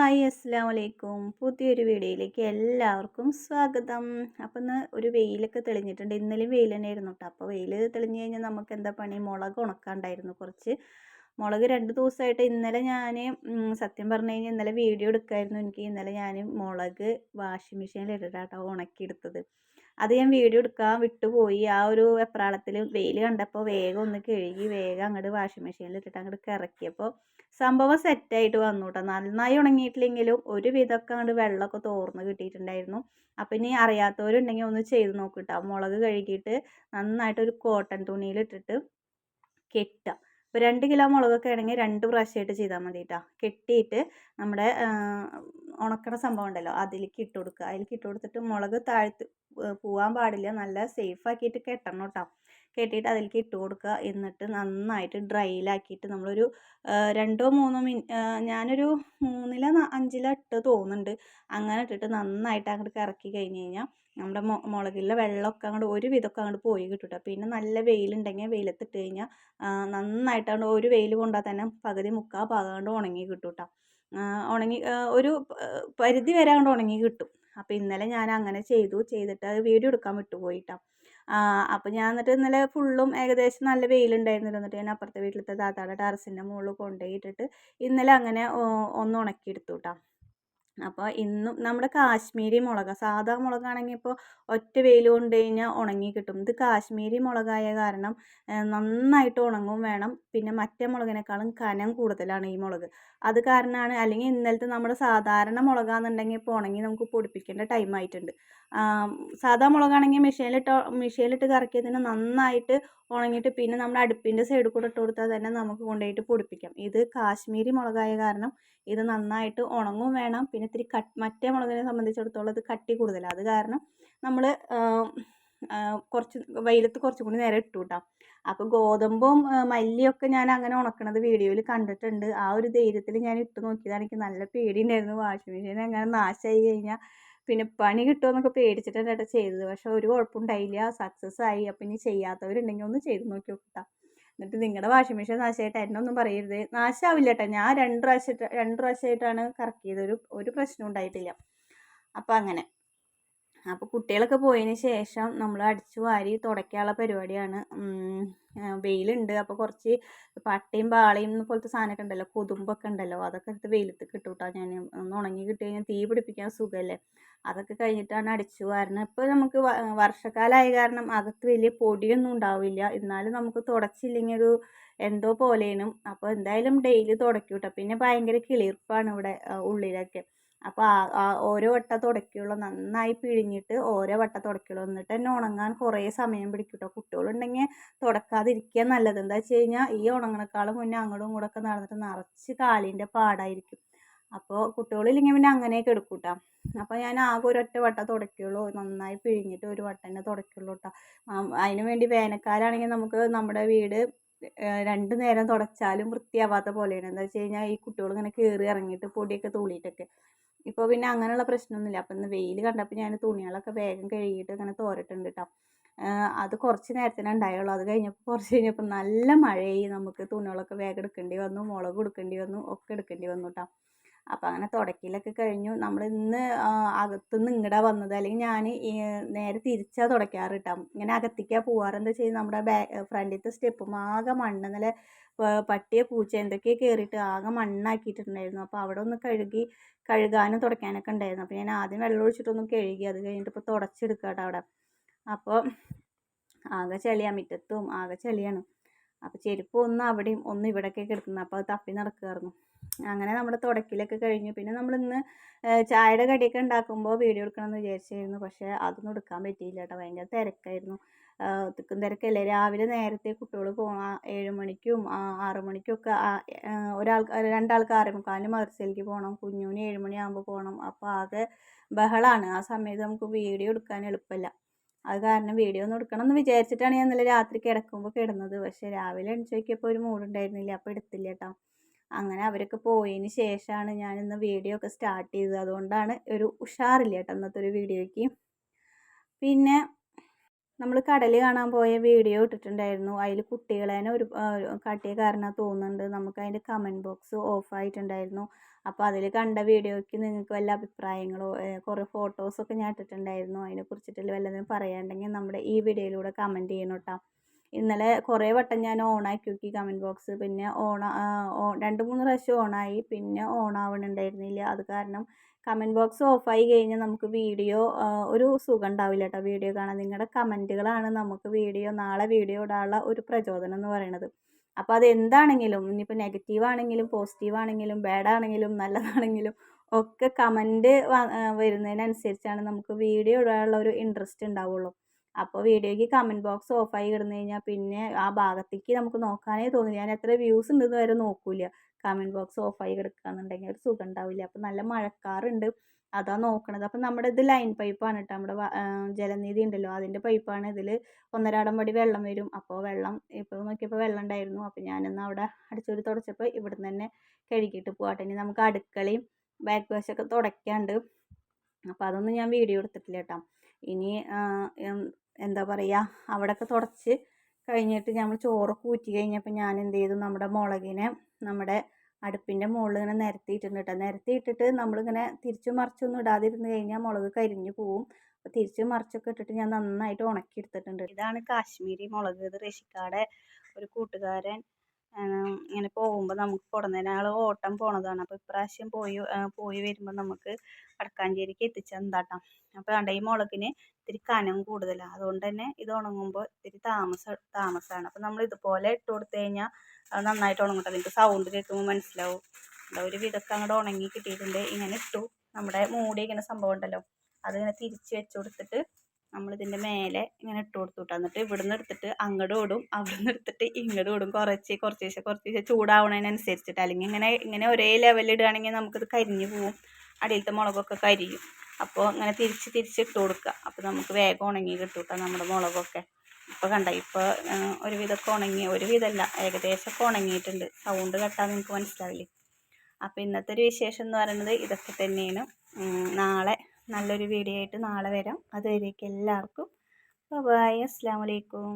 Hi അസ്സലാമു അലൈക്കും. പുതിയൊരു വീഡിയോയിലേക്ക് എല്ലാവർക്കും സ്വാഗതം. അപ്പം ഇന്ന് ഒരു വെയിലൊക്കെ തെളിഞ്ഞിട്ടുണ്ട്. ഇന്നലെയും വെയിൽ തന്നെയായിരുന്നു കേട്ടോ. അപ്പോൾ വെയിൽ തെളിഞ്ഞ് കഴിഞ്ഞാൽ നമുക്ക് എന്താ പണി, മുളക് ഉണക്കാണ്ടായിരുന്നു കുറച്ച്. മുളക് 2 ദിവസമായിട്ട് ഇന്നലെ ഞാൻ സത്യം പറഞ്ഞു കഴിഞ്ഞാൽ ഇന്നലെ വീഡിയോ എടുക്കായിരുന്നു. ഇന്നലെ ഞാൻ മുളക് വാഷിംഗ് മെഷീനിൽ ഇട്ടിട്ടാട്ടോ ഉണക്കിയെടുത്തത്. അത് ഞാൻ വീഡിയോ എടുക്കാൻ വിട്ടുപോയി. ആ ഒരു വെപ്രാളത്തിൽ വെയിൽ കണ്ടപ്പോൾ വേഗം ഒന്ന് കഴുകി വേഗം അങ്ങോട്ട് വാഷിംഗ് മെഷീനിൽ ഇട്ടിട്ട് അങ്ങോട്ട് ഇറക്കിയപ്പോൾ സംഭവം സെറ്റായിട്ട് വന്നു കേട്ടോ. നന്നായി ഉണങ്ങിയിട്ടില്ലെങ്കിലും ഒരു വിധമൊക്കെ അങ്ങോട്ട് വെള്ളമൊക്കെ തോർന്ന് കിട്ടിയിട്ടുണ്ടായിരുന്നു. അപ്പം ഇനി അറിയാത്തവരുണ്ടെങ്കിൽ ഒന്ന് ചെയ്ത് നോക്കിട്ടോ. മുളക് കഴുകിയിട്ട് നന്നായിട്ട് ഒരു കോട്ടൺ തുണിയിലിട്ടിട്ട് കെട്ടുക. ഇപ്പോൾ 2 കിലോ മുളകൊക്കെ ആണെങ്കിൽ 2 പ്രാവശ്യമായിട്ട് ചെയ്താൽ മതി കേട്ടോ. കെട്ടിയിട്ട് നമ്മുടെ ഉണക്കണ സംഭവം ഉണ്ടല്ലോ അതിലേക്ക് ഇട്ട് കൊടുക്കുക. അതിലേക്ക് ഇട്ട് കൊടുത്തിട്ട് മുളക് താഴ്ത്ത് പോവാൻ പാടില്ല, നല്ല സേഫ് ആക്കിയിട്ട് കെട്ടണം കേട്ടോ. കെട്ടിയിട്ട് അതിലേക്ക് ഇട്ട് കൊടുക്കുക. എന്നിട്ട് നന്നായിട്ട് ഡ്രൈയിലാക്കിയിട്ട് നമ്മളൊരു 2-3 ഞാനൊരു 3-ലോ 5-ലോ ഇട്ട് തോന്നുന്നുണ്ട്. അങ്ങനെ ഇട്ടിട്ട് നന്നായിട്ട് അങ്ങോട്ട് ഇറക്കി കഴിഞ്ഞ് കഴിഞ്ഞാൽ നമ്മുടെ മുളകിലെ വെള്ളമൊക്കെ അങ്ങോട്ട് ഒരു വിധമൊക്കെ അങ്ങോട്ട് പോയി കിട്ടും കേട്ടോ. പിന്നെ നല്ല വെയിലുണ്ടെങ്കിൽ വെയിലത്തിട്ട് കഴിഞ്ഞാൽ നന്നായിട്ടാണ് ഒരു വെയിൽ കൊണ്ടാൽ തന്നെ പകുതി മുക്കാൽ ഭാഗം ഉണങ്ങി കിട്ടും കേട്ടോ. ഉണങ്ങി ഒരു പരിധി വരെ അങ്ങോട്ട് ഉണങ്ങി കിട്ടും. അപ്പോൾ ഇന്നലെ ഞാൻ അങ്ങനെ ചെയ്തിട്ട് അത് വീഡിയോ എടുക്കാൻ വിട്ടുപോയിട്ടോ. അപ്പോൾ ഞാൻ എന്നിട്ട് ഇന്നലെ ഫുള്ളും ഏകദേശം നല്ല വെയിലുണ്ടായിരുന്നില്ല. എന്നിട്ട് ഞാൻ അപ്പുറത്തെ വീട്ടിലത്തെ താത്താടെ ടെറസിൻ്റെ മുകളിൽ കൊണ്ടുപോയിട്ടിട്ട് ഇന്നലെ അങ്ങനെ ഒന്ന് ഉണക്കിയെടുത്തു കേട്ടോ. അപ്പോൾ ഇന്നും നമ്മുടെ കാശ്മീരി മുളക്, സാധാ മുളകാണെങ്കിൽ ഇപ്പോൾ ഒറ്റ വെയിൽ കൊണ്ട് കഴിഞ്ഞാൽ ഉണങ്ങി കിട്ടും. ഇത് കാശ്മീരി മുളകായ കാരണം നന്നായിട്ട് ഉണങ്ങും വേണം. പിന്നെ മറ്റേ മുളകിനേക്കാളും കനം കൂടുതലാണ് ഈ മുളക്. അത് കാരണമാണ്. അല്ലെങ്കിൽ ഇന്നലത്തെ നമ്മുടെ സാധാരണ മുളകാണെന്നുണ്ടെങ്കിൽ ഇപ്പോൾ ഉണങ്ങി നമുക്ക് പൊടിപ്പിക്കേണ്ട ടൈം ആയിട്ടുണ്ട്. സാധാ മുളകാണെങ്കിൽ മെഷീനിലിട്ട് കറക്കിയതിന് നന്നായിട്ട് ഉണങ്ങിയിട്ട് പിന്നെ നമ്മുടെ അടുപ്പിൻ്റെ സൈഡിൽ കൂടെ ഇട്ട് കൊടുത്താൽ തന്നെ നമുക്ക് കൊണ്ടുപോയിട്ട് പൊടിപ്പിക്കാം. ഇത് കാശ്മീരി മുളകായ കാരണം ഇത് നന്നായിട്ട് ഉണങ്ങും വേണം. പിന്നെ ഇത്തിരി മറ്റേ മുളകിനെ സംബന്ധിച്ചിടത്തോളം ഇത് കട്ടി കൂടുതലാണ്. അത് കാരണം നമ്മൾ കുറച്ച് വെയിലത്ത് കുറച്ചും കൂടി നേരം ഇട്ടു കേട്ടോ. അപ്പോൾ ഗോതമ്പും മല്ലിയൊക്കെ ഞാൻ അങ്ങനെ ഉണക്കണത് വീഡിയോയിൽ കണ്ടിട്ടുണ്ട്. ആ ഒരു ധൈര്യത്തിൽ ഞാൻ ഇട്ട് നോക്കിയതാണ്. എനിക്ക് നല്ല പേടിയുണ്ടായിരുന്നു വാഷിംഗ് മെഷീൻ അങ്ങനെ നാശമായി കഴിഞ്ഞാൽ പിന്നെ പണി കിട്ടുമെന്നൊക്കെ പേടിച്ചിട്ടാണ് കേട്ടോ ചെയ്തത്. പക്ഷെ ഒരു കുഴപ്പമുണ്ടായില്ല, സക്സസ് ആയി. അപ്പോൾ ഇനി ചെയ്യാത്തവരുണ്ടെങ്കിൽ ഒന്ന് ചെയ്ത് നോക്കി നോക്കിട്ടാ. എന്നിട്ട് നിങ്ങളുടെ വാഷിംഗ് മെഷീൻ നാശമായിട്ട് എന്നെ ഒന്നും പറയരുത്. നാശമാവില്ല കേട്ടോ. ഞാൻ 2 പ്രാവശ്യമായിട്ടാണ് കറക്കിയത്. ഒരു പ്രശ്നം ഉണ്ടായിട്ടില്ല. അപ്പോൾ അങ്ങനെ. അപ്പോൾ കുട്ടികളൊക്കെ പോയതിന് ശേഷം നമ്മൾ അടിച്ചു വാരി തുടയ്ക്കാനുള്ള പരിപാടിയാണ്. വെയിലുണ്ട്. അപ്പോൾ കുറച്ച് പട്ടയും പാളയും പോലത്തെ സാധനമൊക്കെ ഉണ്ടല്ലോ, കൊതുമ്പൊക്കെ ഉണ്ടല്ലോ, അതൊക്കെ എടുത്ത് വെയിലത്ത് കിട്ടും കേട്ടോ. ഞാൻ ഒന്ന് ഉണങ്ങി കിട്ടി കഴിഞ്ഞാൽ തീ പിടിപ്പിക്കാൻ സുഖമല്ലേ. അതൊക്കെ കഴിഞ്ഞിട്ടാണ് അടിച്ചു വാരുന്നത്. ഇപ്പോൾ നമുക്ക് വർഷക്കാലമായ കാരണം അകത്ത് വലിയ പൊടിയൊന്നും ഉണ്ടാവില്ല. എന്നാലും നമുക്ക് തുടച്ചില്ലെങ്കിൽ ഒരു എന്തോ പോലേനും. അപ്പോൾ എന്തായാലും ഡെയിലി തുടയ്ക്കും കേട്ടോ. പിന്നെ ഭയങ്കര കിളിർപ്പാണ് ഇവിടെ ഉള്ളിലൊക്കെ. അപ്പോൾ ഓരോ വട്ടം തുടയ്ക്കുള്ളൂ, നന്നായി പിഴിഞ്ഞിട്ട് ഓരോ വട്ടം തുടയ്ക്കുള്ളൂ. എന്നിട്ട് തന്നെ ഉണങ്ങാൻ കുറേ സമയം പിടിക്കും കേട്ടോ. കുട്ടികളുണ്ടെങ്കിൽ തുടക്കാതിരിക്കുക നല്ലത്. എന്താ വെച്ച് കഴിഞ്ഞാൽ ഈ ഉണങ്ങണേക്കാളും മുന്നേ അങ്ങോട്ടും ഇങ്ങോട്ടൊക്കെ നടന്നിട്ട് നിറച്ച് കാലിൻ്റെ പാടായിരിക്കും. അപ്പോൾ കുട്ടികളില്ലെങ്കിൽ പിന്നെ അങ്ങനെയൊക്കെ എടുക്കും കേട്ടോ. അപ്പോൾ ഞാൻ ആകെ ഒരൊറ്റ വട്ടം തുടയ്ക്കുള്ളൂ, നന്നായി പിഴിഞ്ഞിട്ട് ഒരു വട്ടം തന്നെ തുടയ്ക്കുള്ളൂ കേട്ടോ. അതിന് വേണ്ടി വേനൽക്കാലമാണെങ്കിൽ നമുക്ക് നമ്മുടെ വീട് 2 നേരം തുടച്ചാലും വൃത്തിയാവാത്ത പോലെയാണ്. എന്താ വെച്ച് കഴിഞ്ഞാൽ ഈ കുട്ടികൾ ഇങ്ങനെ കയറി ഇറങ്ങിയിട്ട് പൊടിയൊക്കെ തൂളിയിട്ടൊക്കെ. ഇപ്പോൾ പിന്നെ അങ്ങനെയുള്ള പ്രശ്നമൊന്നുമില്ല. അപ്പോൾ ഇന്ന് വെയിൽ കണ്ടപ്പോൾ ഞാൻ തുണികളൊക്കെ വേഗം കഴുകിയിട്ട് ഇങ്ങനെ തോരട്ടുണ്ട് കേട്ടോ. അത് കുറച്ച് നേരത്തിനേ ഉണ്ടായുള്ളൂ. അത് കഴിഞ്ഞപ്പോൾ കുറച്ച് കഴിഞ്ഞപ്പോൾ നല്ല മഴയായി. നമുക്ക് തുണികളൊക്കെ വേഗം എടുക്കേണ്ടി വന്നു, മുളക് എടുക്കേണ്ടി വന്നു, ഒക്കെ എടുക്കേണ്ടി വന്നു കേട്ടോ. അപ്പോൾ അങ്ങനെ തുടയ്ക്കലൊക്കെ കഴിഞ്ഞു. നമ്മൾ ഇന്ന് അകത്തുനിന്ന് ഇങ്ങോട്ടാണ് വന്നത്. അല്ലെങ്കിൽ ഞാൻ നേരെ തിരിച്ചാണ് തുടയ്ക്കാറ് കേട്ടോ. ഇങ്ങനെ അകത്തേക്കാണ് പോവാറ്. എന്താ വെച്ച് കഴിഞ്ഞാൽ നമ്മുടെ ഫ്രണ്ടിലത്തെ സ്റ്റെപ്പും ആകെ മണ്ണ്, നല്ല പട്ടിയോ പൂച്ച എന്തൊക്കെയോ കയറിയിട്ട് ആകെ മണ്ണാക്കിയിട്ടുണ്ടായിരുന്നു. അപ്പോൾ അവിടെ ഒന്ന് കഴുകാനും തുടയ്ക്കാനൊക്കെ ഉണ്ടായിരുന്നു. അപ്പോൾ ഞാൻ ആദ്യം വെള്ളം ഒഴിച്ചിട്ടൊന്ന് കഴുകി. അത് കഴിഞ്ഞിട്ട് ഇപ്പോൾ തുടച്ചെടുക്കുക കേട്ടോ അവിടെ. അപ്പോൾ ആകെ ചെളിയാണ്, മുറ്റത്തും ആകെ ചെളിയാണ്. അപ്പോൾ ചെരുപ്പ് ഒന്ന് അവിടെയും ഒന്ന് ഇവിടെയൊക്കെ കിടക്കുന്നത്. അപ്പോൾ അത് തപ്പി നടക്കുമായിരുന്നു. അങ്ങനെ നമ്മുടെ തുടയ്ക്കലൊക്കെ കഴിഞ്ഞു. പിന്നെ നമ്മളിന്ന് ചായയുടെ കടിയൊക്കെ ഉണ്ടാക്കുമ്പോൾ വീഡിയോ എടുക്കണമെന്ന് വിചാരിച്ചായിരുന്നു. പക്ഷേ അതൊന്നും എടുക്കാൻ പറ്റിയില്ല കേട്ടോ. ഭയങ്കര തിരക്കായിരുന്നു. തിക്കും തിരക്കല്ലേ. രാവിലെ നേരത്തെ കുട്ടികൾ പോകണം. 7 മണിക്കും 6 മണിക്കൊക്കെ രണ്ടാൾക്ക് 6:45 മദ്രസയിലേക്ക് പോകണം. കുഞ്ഞൂന് 7 മണിയാകുമ്പോൾ പോകണം. അപ്പോൾ ആകെ ബഹളമാണ്. ആ സമയത്ത് നമുക്ക് വീഡിയോ എടുക്കാൻ എളുപ്പമല്ല. അത് കാരണം വീഡിയോ ഒന്നും എടുക്കണം എന്ന് വിചാരിച്ചിട്ടാണ് ഞാൻ ഇന്നലെ രാത്രി കിടക്കുമ്പോൾ കിടന്നത്. പക്ഷേ രാവിലെ എണീച്ച് നോക്കിയപ്പോൾ ഒരു മൂടുണ്ടായിരുന്നില്ല. അപ്പോൾ എടുത്തില്ല കേട്ടോ. അങ്ങനെ അവരൊക്കെ പോയതിന് ശേഷമാണ് ഞാനിന്ന് വീഡിയോ ഒക്കെ സ്റ്റാർട്ട് ചെയ്തത്. അതുകൊണ്ടാണ് ഒരു ഉഷാറില്ല കേട്ടോ ഇന്നത്തെ ഒരു വീഡിയോയ്ക്ക്. പിന്നെ നമ്മൾ കടൽ കാണാൻ പോയ വീഡിയോ ഇട്ടിട്ടുണ്ടായിരുന്നു. അതിൽ കുട്ടികളേനെ കാട്ടിയ കാരണം തോന്നുന്നുണ്ട്. നമുക്ക് അതിൻ്റെ കമൻറ്റ് ബോക്സ് ഓഫ് ആയിട്ടുണ്ടായിരുന്നു. അപ്പോൾ അതിൽ കണ്ട വീഡിയോയ്ക്ക് നിങ്ങൾക്ക് വല്ല അഭിപ്രായങ്ങളോ കുറേ ഫോട്ടോസൊക്കെ ഞാൻ ഇട്ടിട്ടുണ്ടായിരുന്നു. അതിനെക്കുറിച്ചിട്ടുള്ള വല്ലതും പറയാനുണ്ടെങ്കിൽ നമ്മുടെ ഈ വീഡിയോയിലൂടെ കമൻറ്റ് ചെയ്യണം കേട്ടോ. ഇന്നലെ കുറേ വട്ടം ഞാൻ ഓണാക്കി നോക്കി കമൻറ്റ് ബോക്സ്. പിന്നെ 2-3 പ്രാവശ്യം ഓണായി. പിന്നെ ഓണാവണുണ്ടായിരുന്നില്ല. അത് കാരണം കമൻറ്റ് ബോക്സ് ഓഫായി കഴിഞ്ഞാൽ നമുക്ക് വീഡിയോ ഒരു സുഖം ഉണ്ടാവില്ല കേട്ടോ വീഡിയോ കാണാൻ. നിങ്ങളുടെ കമൻറ്റുകളാണ് നമുക്ക് നാളെ വീഡിയോ ഇടാനുള്ള ഒരു പ്രചോദനം എന്ന് പറയുന്നത്. അപ്പോൾ അതെന്താണെങ്കിലും ഇനിയിപ്പോൾ നെഗറ്റീവ് ആണെങ്കിലും പോസിറ്റീവ് ആണെങ്കിലും ബാഡ് ആണെങ്കിലും നല്ലതാണെങ്കിലും ഒക്കെ കമൻറ്റ് വരുന്നതിനനുസരിച്ചാണ് നമുക്ക് വീഡിയോ ഇടാനുള്ള ഒരു ഇൻട്രസ്റ്റ് ഉണ്ടാവുള്ളൂ. അപ്പോൾ വീഡിയോയ്ക്ക് കമൻറ്റ് ബോക്സ് ഓഫായി കിടന്നു കഴിഞ്ഞാൽ പിന്നെ ആ ഭാഗത്തേക്ക് നമുക്ക് നോക്കാനേ തോന്നില്ല. ഞാൻ എത്ര വ്യൂസ് ഉണ്ടെന്ന് വരെ നോക്കില്ല. കമൻറ്റ് ബോക്സ് ഓഫായി കിടക്കുകയാണെന്നുണ്ടെങ്കിൽ ഒരു സുഖം ഉണ്ടാവില്ല. അപ്പോൾ നല്ല മഴക്കാറുണ്ട്, അതാ നോക്കണത്. അപ്പം നമ്മുടെ ഇത് ലൈൻ പൈപ്പാണ് കേട്ടോ. നമ്മുടെ ജലനിധി ഉണ്ടല്ലോ അതിൻ്റെ പൈപ്പാണ്. ഇതിൽ 1.5 പടി വെള്ളം വരും. അപ്പോൾ വെള്ളം ഇപ്പോൾ നോക്കിയപ്പോൾ വെള്ളം ഉണ്ടായിരുന്നു. അപ്പോൾ ഞാനൊന്ന് അവിടെ അടിച്ചൊരു തുടച്ചപ്പോൾ ഇവിടുന്ന് തന്നെ കഴുകിയിട്ട് പോകട്ടെ. ഇനി നമുക്ക് അടുക്കളയും ബാക്ക് വശമൊക്കെ തുടയ്ക്കാണ്ട്. അപ്പോൾ അതൊന്നും ഞാൻ വീഡിയോ എടുത്തിട്ടില്ല കേട്ടോ. ഇനി എന്താ പറയുക, അവിടെയൊക്കെ തുടച്ച് കഴിഞ്ഞിട്ട് നമ്മൾ ചോറൊക്കെ ഊറ്റി കഴിഞ്ഞപ്പോൾ ഞാൻ എന്ത് ചെയ്തു, നമ്മുടെ മുളകിനെ നമ്മുടെ അടുപ്പിൻ്റെ മുകളിൽ ഇങ്ങനെ നിരത്തിയിട്ടുണ്ട് കേട്ടോ. നിരത്തിയിട്ടിട്ട് നമ്മളിങ്ങനെ തിരിച്ചും മറിച്ചൊന്നും ഇടാതിരുന്ന് കഴിഞ്ഞാൽ മുളക് കരിഞ്ഞു പോവും. അപ്പോൾ തിരിച്ചും മറിച്ചൊക്കെ ഇട്ടിട്ട് ഞാൻ നന്നായിട്ട് ഉണക്കി എടുത്തിട്ടുണ്ട്. ഇതാണ് കാശ്മീരി മുളക്. ഇത് റഷിക്കാടെ ഒരു കൂട്ടുകാരൻ ഇങ്ങനെ പോകുമ്പോൾ നമുക്ക് കൊണ്ടുവന്നതിന് ആൾ ഓട്ടം പോണതാണ്. അപ്പോൾ ഇപ്രാവശ്യം പോയി വരുമ്പോൾ നമുക്ക് വടക്കാഞ്ചേരിക്ക് എത്തിച്ചെന്താട്ടോ. അപ്പോൾ കണ്ട ഈ മുളകിന് ഇത്തിരി കനം കൂടുതലാണ്. അതുകൊണ്ട് തന്നെ ഇത് ഉണങ്ങുമ്പോൾ ഇത്തിരി താമസമാണ്. അപ്പോൾ നമ്മൾ ഇതുപോലെ ഇട്ട് കൊടുത്തു കഴിഞ്ഞാൽ അത് നന്നായിട്ട് ഉണങ്ങും. നിങ്ങൾക്ക് സൗണ്ട് കേൾക്കുമ്പോൾ മനസ്സിലാവും. ഒരു വിധമൊക്കെ അങ്ങോട്ട് ഉണങ്ങി കിട്ടിയിട്ടുണ്ട്. ഇങ്ങനെ ഇട്ടു. നമ്മുടെ മൂടി ഇങ്ങനെ സംഭവം ഉണ്ടല്ലോ, അതിങ്ങനെ തിരിച്ച് വെച്ച് കൊടുത്തിട്ട് നമ്മളിതിൻ്റെ മേലെ ഇങ്ങനെ ഇട്ട് കൊടുത്തു വിട്ടാൽ എന്നിട്ട് ഇവിടുന്ന് എടുത്തിട്ട് അങ്ങോട്ട് ഓടും, അവിടുന്ന് എടുത്തിട്ട് ഇങ്ങോട്ട് ഓടും. കുറച്ച് ചൂടാവണതിനനുസരിച്ചിട്ട്. അല്ലെങ്കിൽ ഇങ്ങനെ ഒരേ ലെവലിൽ ഇടുകയാണെങ്കിൽ നമുക്കിത് കരിഞ്ഞു പോവും, അടിയിലത്തെ മുളകൊക്കെ കരിയും. അപ്പോൾ ഇങ്ങനെ തിരിച്ച് ഇട്ട് കൊടുക്കുക. അപ്പോൾ നമുക്ക് വേഗം ഉണങ്ങി കിട്ടും കേട്ടോ നമ്മുടെ മുളകൊക്കെ. ഇപ്പോൾ കണ്ട ഇപ്പോൾ ഒരുവിധമൊക്കെ ഉണങ്ങി, ഒരുവിധമല്ല ഏകദേശമൊക്കെ ഉണങ്ങിയിട്ടുണ്ട്. സൗണ്ട് കേട്ടാൽ നിങ്ങൾക്ക് മനസ്സിലാവില്ലേ. അപ്പോൾ ഇന്നത്തെ ഒരു വിശേഷം എന്ന് പറയുന്നത് ഇതൊക്കെ തന്നെയാണ്. നാളെ നല്ലൊരു വീഡിയോ ആയിട്ട് നാളെ വരാം. അതുവരേക്കും എല്ലാവർക്കും ബൈ. അസ്സലാമു അലൈക്കും.